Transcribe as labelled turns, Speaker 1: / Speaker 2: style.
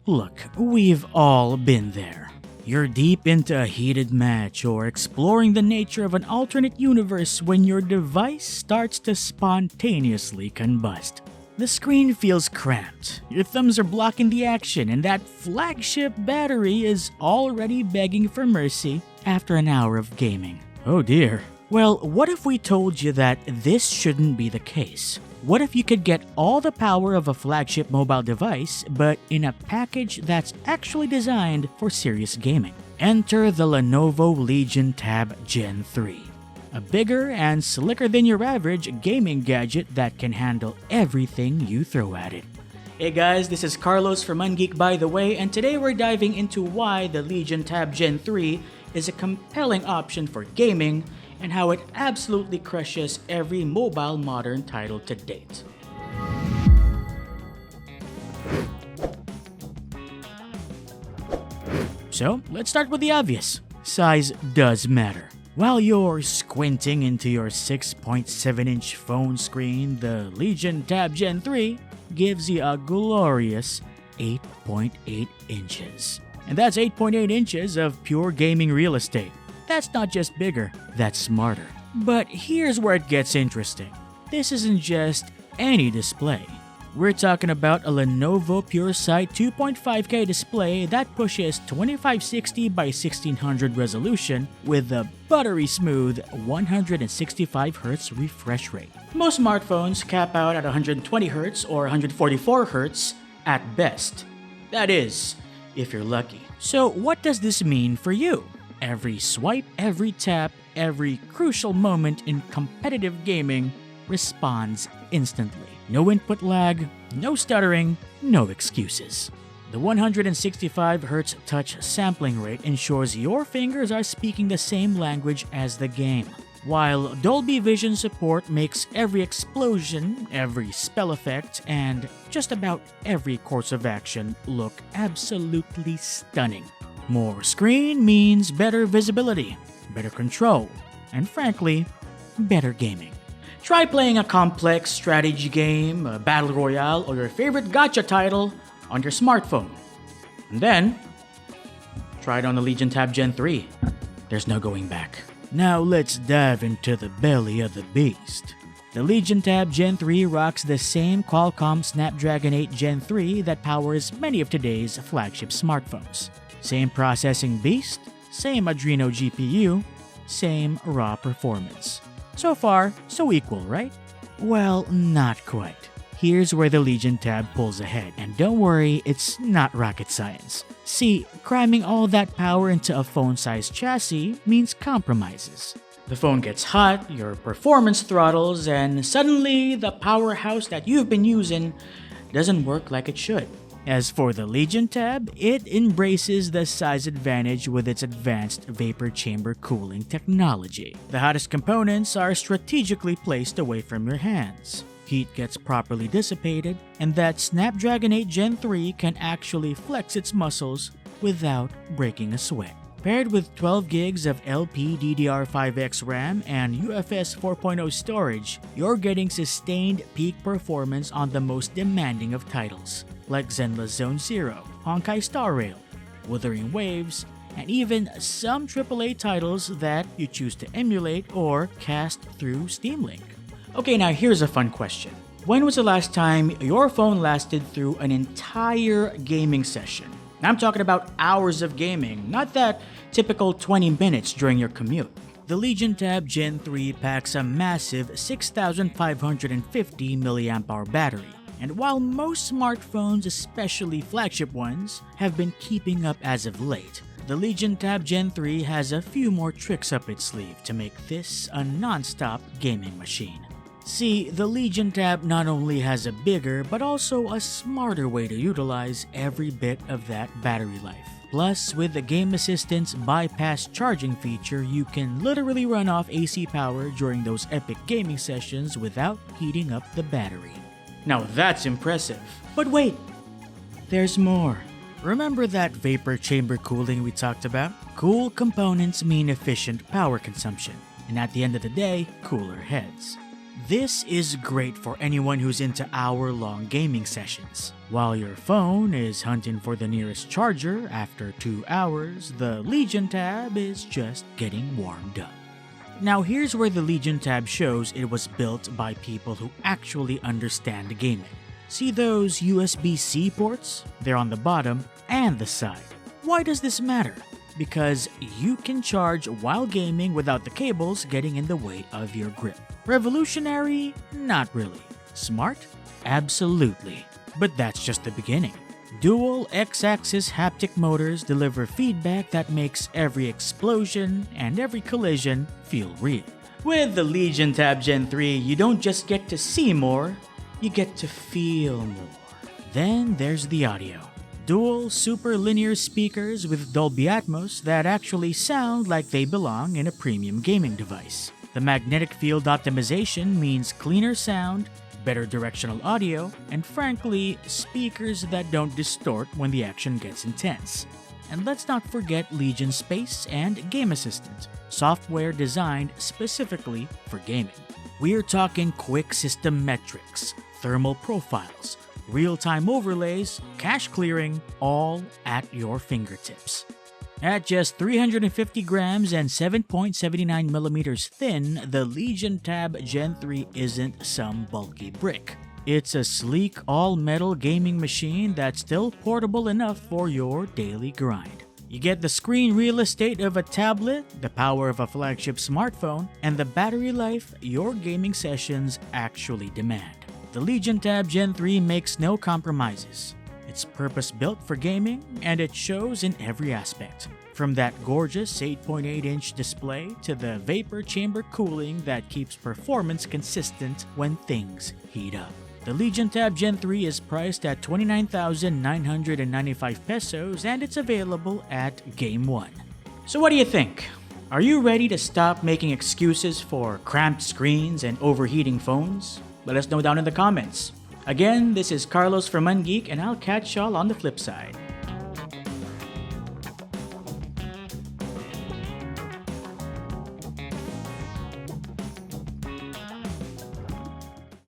Speaker 1: Look, we've all been there. You're deep into a heated match or exploring the nature of an alternate universe when your device starts to spontaneously combust. The screen feels cramped, your thumbs are blocking the action, and that flagship battery is already begging for mercy after an hour of gaming. Oh dear. Well, what if we told you that this shouldn't be the case? What if you could get all the power of a flagship mobile device, but in a package that's actually designed for serious gaming? Enter the Lenovo Legion Tab Gen 3. A bigger and slicker than your average gaming gadget that can handle everything you throw at it. Hey guys, this is Carlos from Ungeek by the way, and today we're diving into why the Legion Tab Gen 3 is a compelling option for gaming and how it absolutely crushes every mobile modern title to date. So, let's start with the obvious. Size does matter. While you're squinting into your 6.7-inch phone screen, the Legion Tab Gen 3 gives you a glorious 8.8 inches. And that's 8.8 inches of pure gaming real estate. That's not just bigger, that's smarter. But here's where it gets interesting. This isn't just any display. We're talking about a Lenovo PureSight 2.5K display that pushes 2560 by 1600 resolution with a buttery smooth 165Hz refresh rate. Most smartphones cap out at 120Hz or 144Hz at best. That is, if you're lucky. So what does this mean for you? Every swipe, every tap, every crucial moment in competitive gaming responds instantly. No input lag, no stuttering, no excuses. The 165Hz touch sampling rate ensures your fingers are speaking the same language as the game, while Dolby Vision support makes every explosion, every spell effect, and just about every course of action look absolutely stunning. More screen means better visibility, better control, and frankly, better gaming. Try playing a complex strategy game, a battle royale, or your favorite gacha title on your smartphone. And then, try it on the Legion Tab Gen 3. There's no going back. Now let's dive into the belly of the beast. The Legion Tab Gen 3 rocks the same Qualcomm Snapdragon 8 Gen 3 that powers many of today's flagship smartphones. Same processing beast, same Adreno GPU, same raw performance. So far, so equal, right? Well, not quite. Here's where the Legion Tab pulls ahead, and don't worry, it's not rocket science. See, cramming all that power into a phone-sized chassis means compromises. The phone gets hot, your performance throttles, and suddenly the powerhouse that you've been using doesn't work like it should. As for the Legion Tab, it embraces the size advantage with its advanced vapor chamber cooling technology. The hottest components are strategically placed away from your hands. Heat gets properly dissipated, and that Snapdragon 8 Gen 3 can actually flex its muscles without breaking a sweat. Paired with 12 gigs of LPDDR5X RAM and UFS 4.0 storage, you're getting sustained peak performance on the most demanding of titles, like Zenless Zone Zero, Honkai Star Rail, Wuthering Waves, and even some AAA titles that you choose to emulate or cast through Steam Link. Okay, now here's a fun question. When was the last time your phone lasted through an entire gaming session? Now I'm talking about hours of gaming, not that typical 20 minutes during your commute. The Legion Tab Gen 3 packs a massive 6,550 mAh battery. And while most smartphones, especially flagship ones, have been keeping up as of late, the Legion Tab Gen 3 has a few more tricks up its sleeve to make this a non-stop gaming machine. See, the Legion Tab not only has a bigger, but also a smarter way to utilize every bit of that battery life. Plus, with the Game Assistant's bypass charging feature, you can literally run off AC power during those epic gaming sessions without heating up the battery. Now that's impressive. But wait, there's more. Remember that vapor chamber cooling we talked about? Cool components mean efficient power consumption, and at the end of the day, cooler heads. This is great for anyone who's into hour-long gaming sessions. While your phone is hunting for the nearest charger after 2 hours, the Legion Tab is just getting warmed up. Now here's where the Legion Tab shows it was built by people who actually understand gaming. See those USB-C ports? They're on the bottom and the side. Why does this matter? Because you can charge while gaming without the cables getting in the way of your grip. Revolutionary? Not really. Smart? Absolutely. But that's just the beginning. Dual X-axis haptic motors deliver feedback that makes every explosion and every collision feel real. With the Legion Tab Gen 3, you don't just get to see more, you get to feel more. Then there's the audio. Dual super linear speakers with Dolby Atmos that actually sound like they belong in a premium gaming device. The magnetic field optimization means cleaner sound, better directional audio, and frankly, speakers that don't distort when the action gets intense. And let's not forget Legion Space and Game Assistant, software designed specifically for gaming. We're talking quick system metrics, thermal profiles, real-time overlays, cache clearing, all at your fingertips. At just 350 grams and 7.79 millimeters thin, the Legion Tab Gen 3 isn't some bulky brick. It's a sleek, all-metal gaming machine that's still portable enough for your daily grind. You get the screen real estate of a tablet, the power of a flagship smartphone, and the battery life your gaming sessions actually demand. The Legion Tab Gen 3 makes no compromises. It's purpose-built for gaming, and it shows in every aspect. From that gorgeous 8.8-inch display to the vapor chamber cooling that keeps performance consistent when things heat up. The Legion Tab Gen 3 is priced at 29,995 pesos and it's available at Game One. So what do you think? Are you ready to stop making excuses for cramped screens and overheating phones? Let us know down in the comments. Again, this is Carlos from UnGeek and I'll catch y'all on the flip side.